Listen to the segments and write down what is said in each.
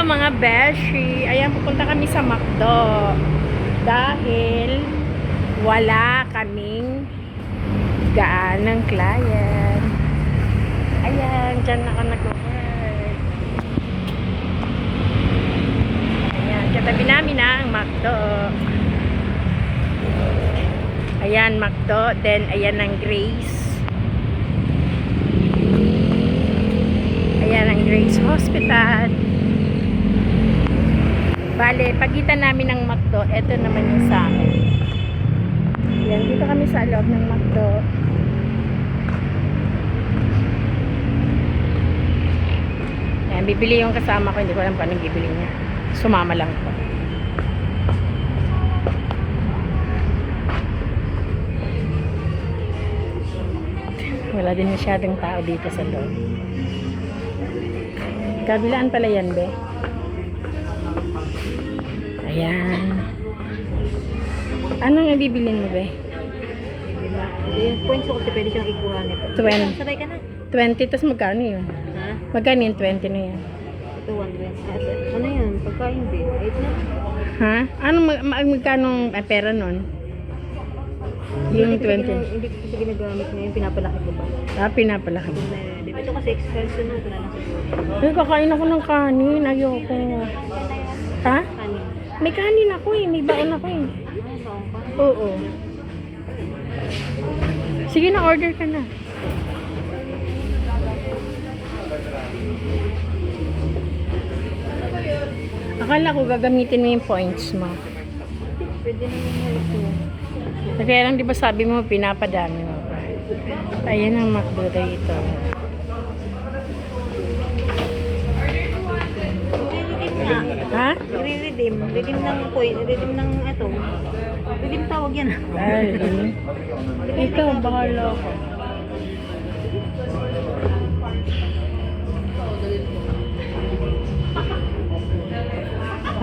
mga beshi. Ayan, pupunta kami sa McDo. Dahil wala kaming gaanang client. Ayan, dyan ako nag-work. Ayan, katabi namin na ang McDo. Ayan, McDo. Then, ayan ang Grace. Ayan ang Grace Hospital. Bale, pagitan namin ng McDo, ito naman yung sa akin. Ayan, dito kami sa loob ng McDo. Ayan, bibili yung kasama ko. Hindi ko alam kung anong bibili niya. Sumama lang ko. Wala din masyadong tao dito sa loob. Kabilaan pala yan, be. Ayan. Anong ibibilin mo, be? Yung points ko kasi pwede siyang ikuha nito. 20. Sabay ka na. 20, tas magkano yun? Ha? Magkano yung 20 na yan? Ito 120. Ano yun? Pagkain din. 8 na. Ha? Anong magkano pera nun? Yung 20. Hindi ko kasi ginagamit ngayon. Pinapalaki ko pa. Ah, pinapalaki. Ito na yun. Ito kasi expensive na. Ito na lang sa Ay, kakain ako ng kanin. Ayoko. Ha? kanin. May kanin ako eh. May baon ako eh. Baon pa? Oo. Sige na, order ka na. Akala ko gagamitin mo yung points mo. Pwede naman ito. Kaya lang, di ba sabi mo, pinapadami mo pa. Ayan ang McDo dito. Ha? I-redeem. Redeem ng point. Redeem ng ito. Redeem tawag yan. Ay, ikaw, bahala ko.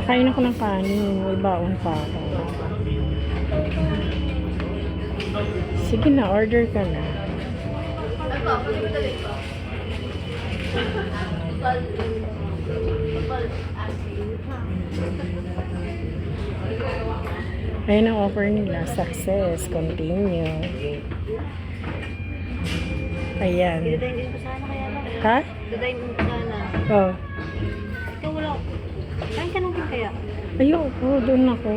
Kakain ako ng kanin. May baon pa ako. Sige na, order ka na. Ayun ang offer nila. Success. Continue. Ayan. Dadayin din ko sana kaya lang. Ha? Dadayin din ko sana. Oh. Ikaw wala. Kain ka lang din kaya. Ayoko. Doon ako.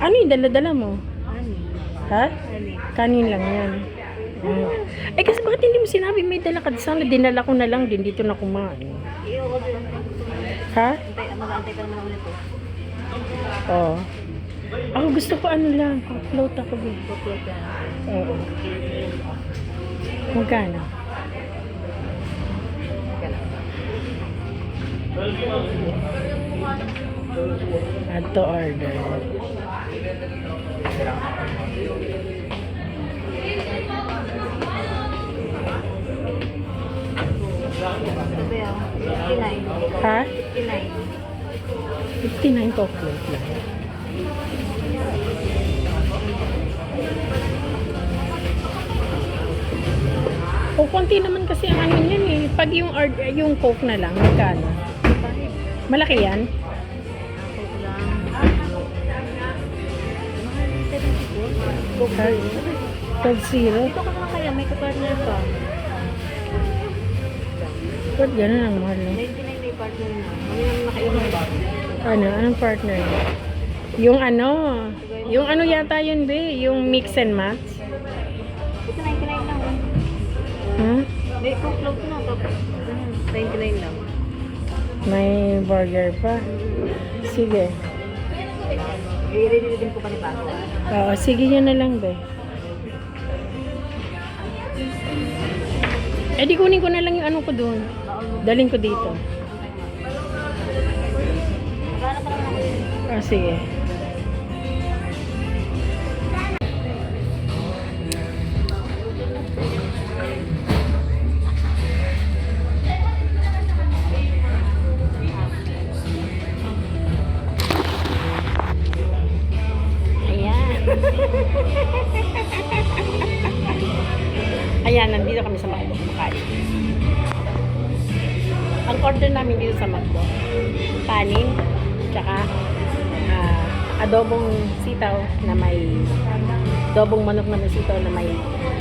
Ano yung dala-dala mo? Ani. Ha? Ani. Kanin lang yan. Ay, kasi bakit hindi mo sinabi may dala ka? Sana dinala ko na lang din. Dito na kumain. I-order lang. Ha? Mag-aantay ka naman ulit. Oo. Ako gusto ko ano lang. Float ako din. Chocolate ka. Oo. Magkano? Add to order. Sabi ako. 59. Ha? 59. 59 chocolate lang. O, konti naman kasi ang ano yan eh. Pag yung Coke na lang, magkano? Malaki yan? Coke lang. Coke Ha? Coke Zero? Dito ka naman kaya, may kapartner pa. Ba't gano'n ang mahal no? 99 may partner na. Ano yung nakainom? Ano? Anong partner? Yung ano yata yun be? Yung mix and match? Ito 99 lang. Huh? May Coke float na. Tapos, 99 lang. May burger pa? Sige. I-ready din ko pa ni Paco. Oo, sige yun na lang be. Eh di kunin ko na lang yung ano ko doon. Daling ko dito. Magkano pa naman ako? Ah, sige. Ayan, nandito kami sa Makati. Ang order in-order namin dito sa McDo. Kanin, tsaka adobong sitaw na may adobong manok na may sitaw na may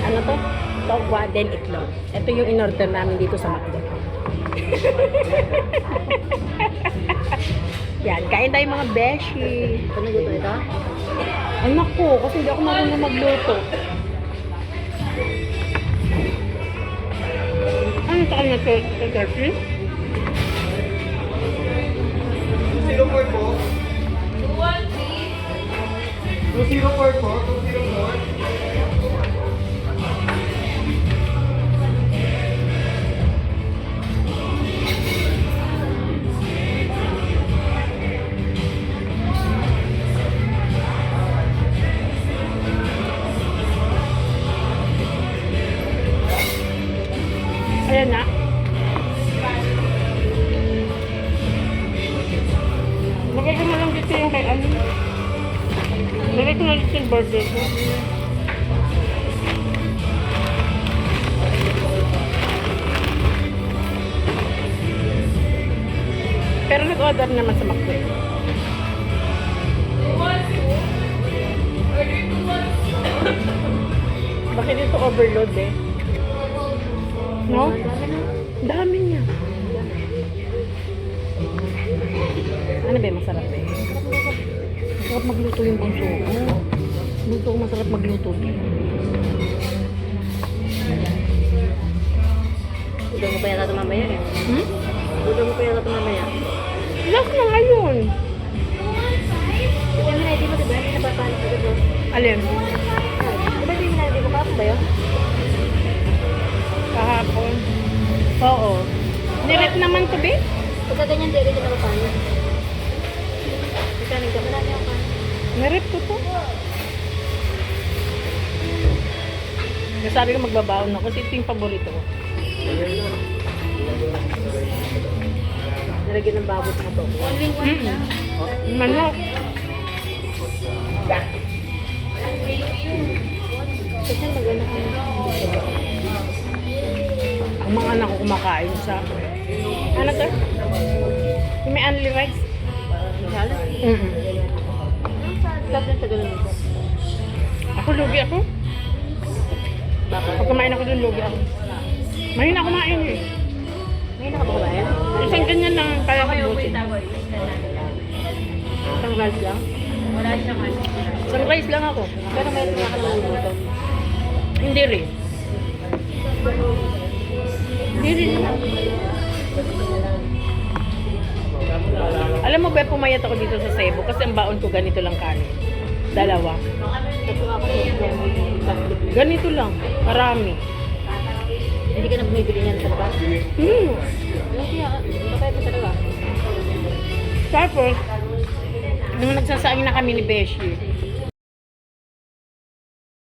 ano to? Tokwa, then itlog. Ito yung in-order namin dito sa McDo. Yan, kain tayo mga beshi. Ano gusto ito? Anak ko, kasi hindi ako marunong magluto. Ano sa kanya, Turkey? 204 po. 204 po. 204. Ayan na. Lagay ko na lang dito yung kay ano. Lagay ko na dito yung burger ko. Pero nag-order naman sa McDo. Bakit dito overload eh? No? Dami niya. Ano ba, masarap eh? Masarap magluto yung bunso ko. Luto ko, masarap magluto. Udo mo pa yata ito mamaya eh. Hmm? Udo mo pa yata ito mamaya. Last na ngayon. Kasi mo hindi mo diba? Hindi napapalit ko dito. Alin? Diba hindi mo na, ko pa ba yun? Kahapon. Oo. Nirep naman to, be? Pagka ganyan, hindi rin napapalit. Ikaw ka, marami ako pa. Nirep ko to. Sabi ko magbabaon ako kasi ito yung paborito ko. Nalagyan ng babot na to. Manok. Kasi maganda ka. Ang mga anak ko kumakain sa... Ano to? Yung may only rice? Halos. Stop na sa ganun ito. Ako, lugi ako. Pag kumain ako dun, lugi ako. Mahina kumain eh. May nakababayan? Isang ganyan lang kaya ko buti. Isang rice lang? Wala siyang ano. Isang rice lang ako. Pero may tinakalang dito. Hindi rin. Hindi rin. Alam mo ba, pumayat ako dito sa Cebu kasi ang baon ko ganito lang kanin. Dalawa. Tatlo ako Ganito lang. Marami. Hindi ka na bumibili niyan sa labas? Hmm. Kaya, bakit mo talaga? Tapos, nung nagsasaing na kami ni Beshi,